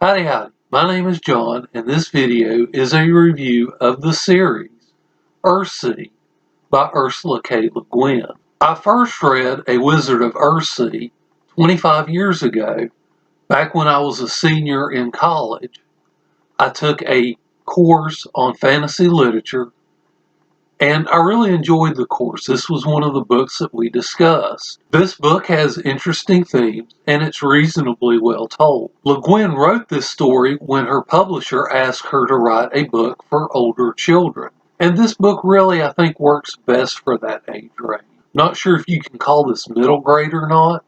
Howdy howdy, my name is John and this video is a review of the series Earthsea by Ursula K. Le Guin. I first read A Wizard of Earthsea 25 years ago, back when I was a senior in college. I took a course on fantasy literature and I really enjoyed the course. This was one of the books that we discussed. This book has interesting themes and it's reasonably well told. Le Guin wrote this story when her publisher asked her to write a book for older children. And this book really, I think, works best for that age range. Not sure if you can call this middle grade or not,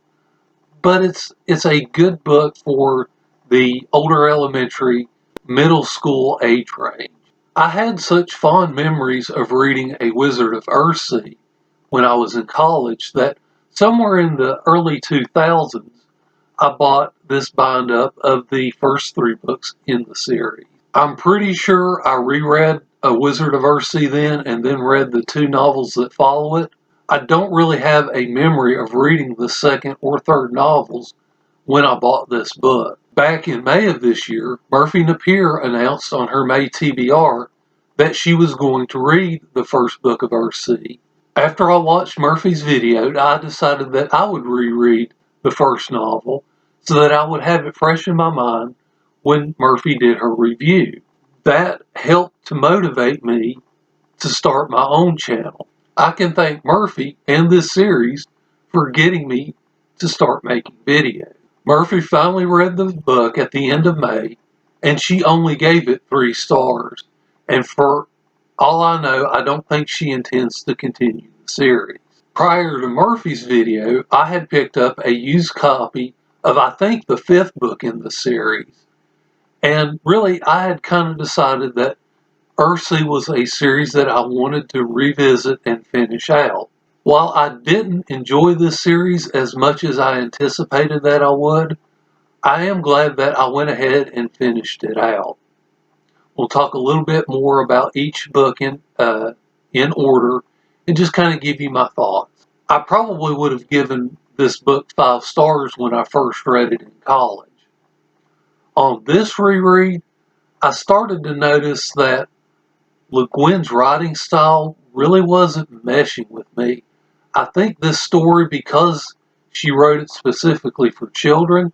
but it's a good book for the older elementary, middle school age range. I had such fond memories of reading A Wizard of Earthsea when I was in college that somewhere in the early 2000s, I bought this bind up of the first 3 books in the series. I'm pretty sure I reread A Wizard of Earthsea then and then read the 2 novels that follow it. I don't really have a memory of reading the second or third novels when I bought this book. Back in May of this year, Murphy Napier announced on her May TBR that she was going to read the first book of Earthsea. After I watched Murphy's video, I decided that I would reread the first novel so that I would have it fresh in my mind when Murphy did her review. That helped to motivate me to start my own channel. I can thank Murphy and this series for getting me to start making videos. Murphy finally read the book at the end of May, and she only gave it 3 stars. And for all I know, I don't think she intends to continue the series. Prior to Murphy's video, I had picked up a used copy of, I think, the 5th book in the series. And really, I had kind of decided that Earthsea was a series that I wanted to revisit and finish out. While I didn't enjoy this series as much as I anticipated that I would, I am glad that I went ahead and finished it out. We'll talk a little bit more about each book in order and just kind of give you my thoughts. I probably would have given this book 5 stars when I first read it in college. On this reread, I started to notice that Le Guin's writing style really wasn't meshing with me. I think this story, because she wrote it specifically for children,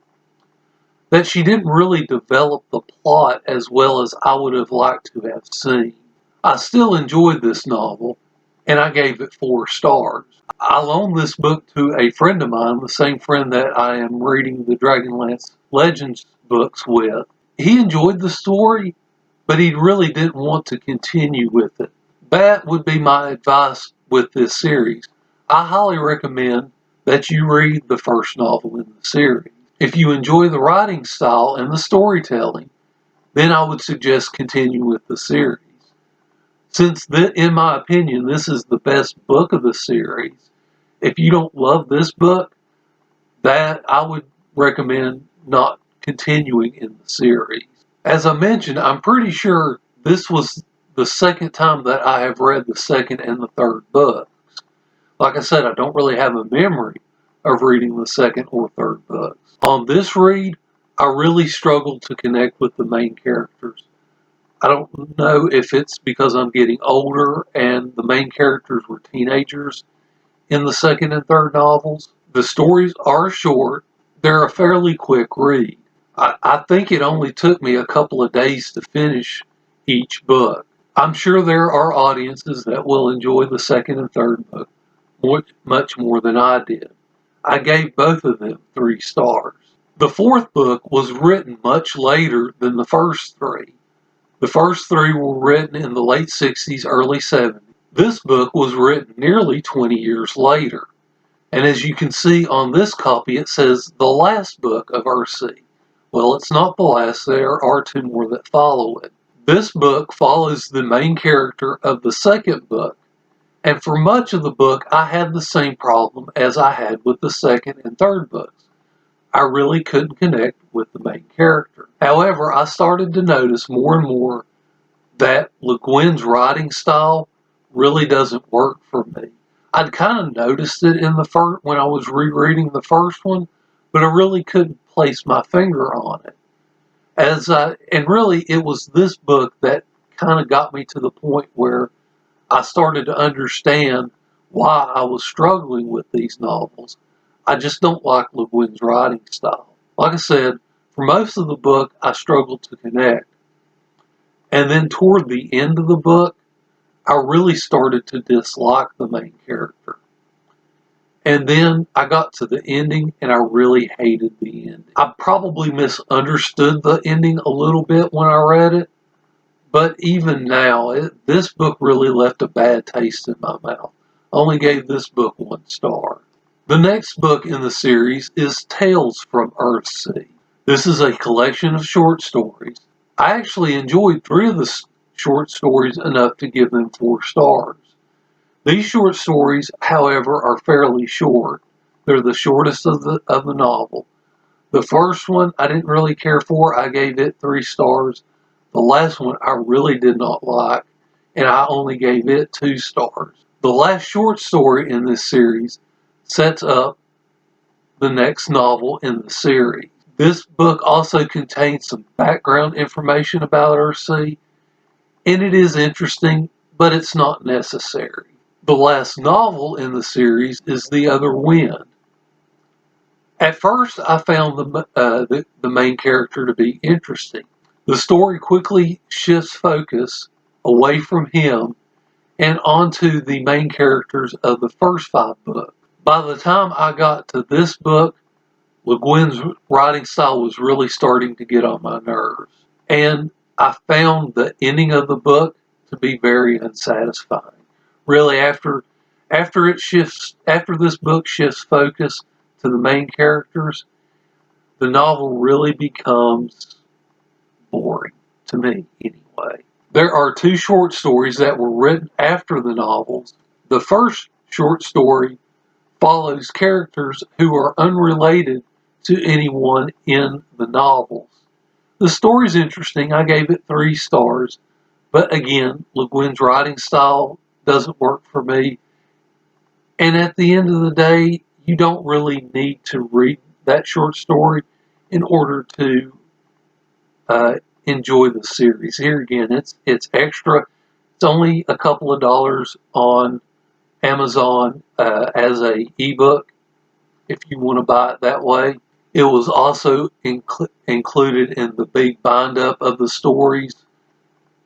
that she didn't really develop the plot as well as I would have liked to have seen. I still enjoyed this novel, and I gave it 4 stars. I loaned this book to a friend of mine, the same friend that I am reading the Dragonlance Legends books with. He enjoyed the story, but he really didn't want to continue with it. That would be my advice with this series. I highly recommend that you read the first novel in the series. If you enjoy the writing style and the storytelling, then I would suggest continuing with the series. Since, in my opinion, this is the best book of the series, if you don't love this book, that I would recommend not continuing in the series. As I mentioned, I'm pretty sure this was the second time that I have read the second and the third books. Like I said, I don't really have a memory of reading the second or third books. On this read, I really struggled to connect with the main characters. I don't know if it's because I'm getting older and the main characters were teenagers in the second and third novels. The stories are short. They're a fairly quick read. I think it only took me a couple of days to finish each book. I'm sure there are audiences that will enjoy the second and third book much more than I did. I gave both of them 3 stars. The 4th book was written much later than the first 3. The first 3 were written in the late 60s, early 70s. This book was written nearly 20 years later. And as you can see on this copy, it says the last book of Earthsea. Well, it's not the last. There are 2 more that follow it. This book follows the main character of the second book. And for much of the book, I had the same problem as I had with the second and third books. I really couldn't connect with the main character. However, I started to notice more and more that Le Guin's writing style really doesn't work for me. I'd kind of noticed it in the first when I was rereading the first one, but I really couldn't place my finger on it. and really it was this book that kind of got me to the point where I started to understand why I was struggling with these novels. I just don't like Le Guin's writing style. Like I said, for most of the book, I struggled to connect. And then toward the end of the book, I really started to dislike the main character. And then I got to the ending and I really hated the ending. I probably misunderstood the ending a little bit when I read it, but even now, this book really left a bad taste in my mouth. I only gave this book 1 star. The next book in the series is Tales from Earthsea. This is a collection of short stories. I actually enjoyed 3 of the short stories enough to give them 4 stars. These short stories, however, are fairly short. They're the shortest of the novel. The first one I didn't really care for. I gave it 3 stars. The last one I really did not like, and I only gave it 2 stars. The last short story in this series sets up the next novel in the series. This book also contains some background information about Earthsea, and it is interesting, but it's not necessary. The last novel in the series is The Other Wind. At first, I found the main character to be interesting. The story quickly shifts focus away from him and onto the main characters of the first 5 books. By the time I got to this book, Le Guin's writing style was really starting to get on my nerves. And I found the ending of the book to be very unsatisfying. Really, after this book shifts focus to the main characters, the novel really becomes boring, to me anyway. There are 2 short stories that were written after the novels. The first short story follows characters who are unrelated to anyone in the novels. The story's interesting. I gave it 3 stars, but again, Le Guin's writing style doesn't work for me. And at the end of the day, you don't really need to read that short story in order to enjoy the series. Here again, it's extra. It's only a couple of dollars on Amazon as a ebook if you want to buy it that way. It was also included in the big bind-up of the stories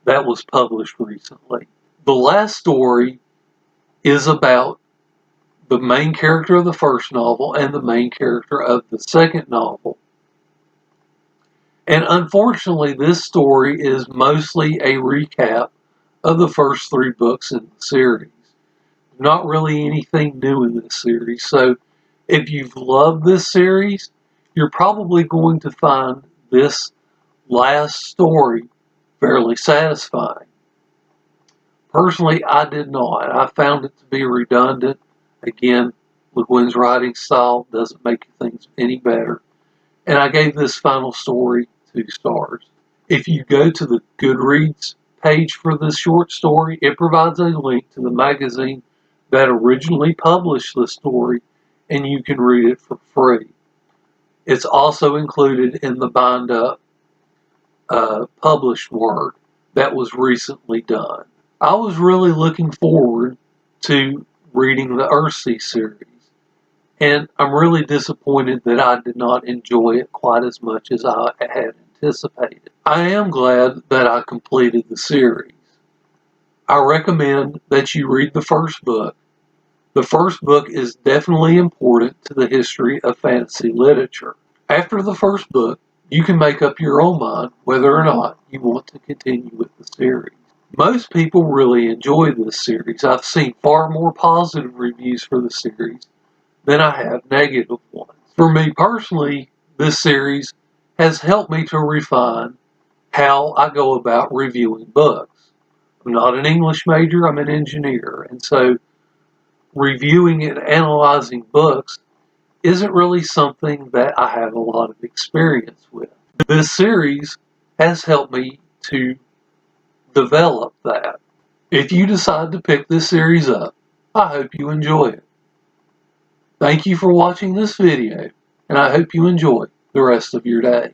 that was published recently. The last story is about the main character of the first novel and the main character of the second novel. And unfortunately, this story is mostly a recap of the first 3 books in the series. Not really anything new in this series. So if you've loved this series, you're probably going to find this last story fairly satisfying. Personally, I did not. I found it to be redundant. Again, Le Guin's writing style doesn't make things any better. And I gave this final story 2 stars. If you go to the Goodreads page for this short story, it provides a link to the magazine that originally published the story, and you can read it for free. It's also included in the bind-up published work that was recently done. I was really looking forward to reading the Earthsea series, and I'm really disappointed that I did not enjoy it quite as much as I had anticipated. I am glad that I completed the series. I recommend that you read the first book. The first book is definitely important to the history of fantasy literature. After the first book, you can make up your own mind whether or not you want to continue with the series. Most people really enjoy this series. I've seen far more positive reviews for the series than I have negative ones. For me personally, this series has helped me to refine how I go about reviewing books. I'm not an English major, I'm an engineer, and so reviewing and analyzing books isn't really something that I have a lot of experience with. This series has helped me to develop that. If you decide to pick this series up, I hope you enjoy it. Thank you for watching this video, and I hope you enjoy the rest of your day.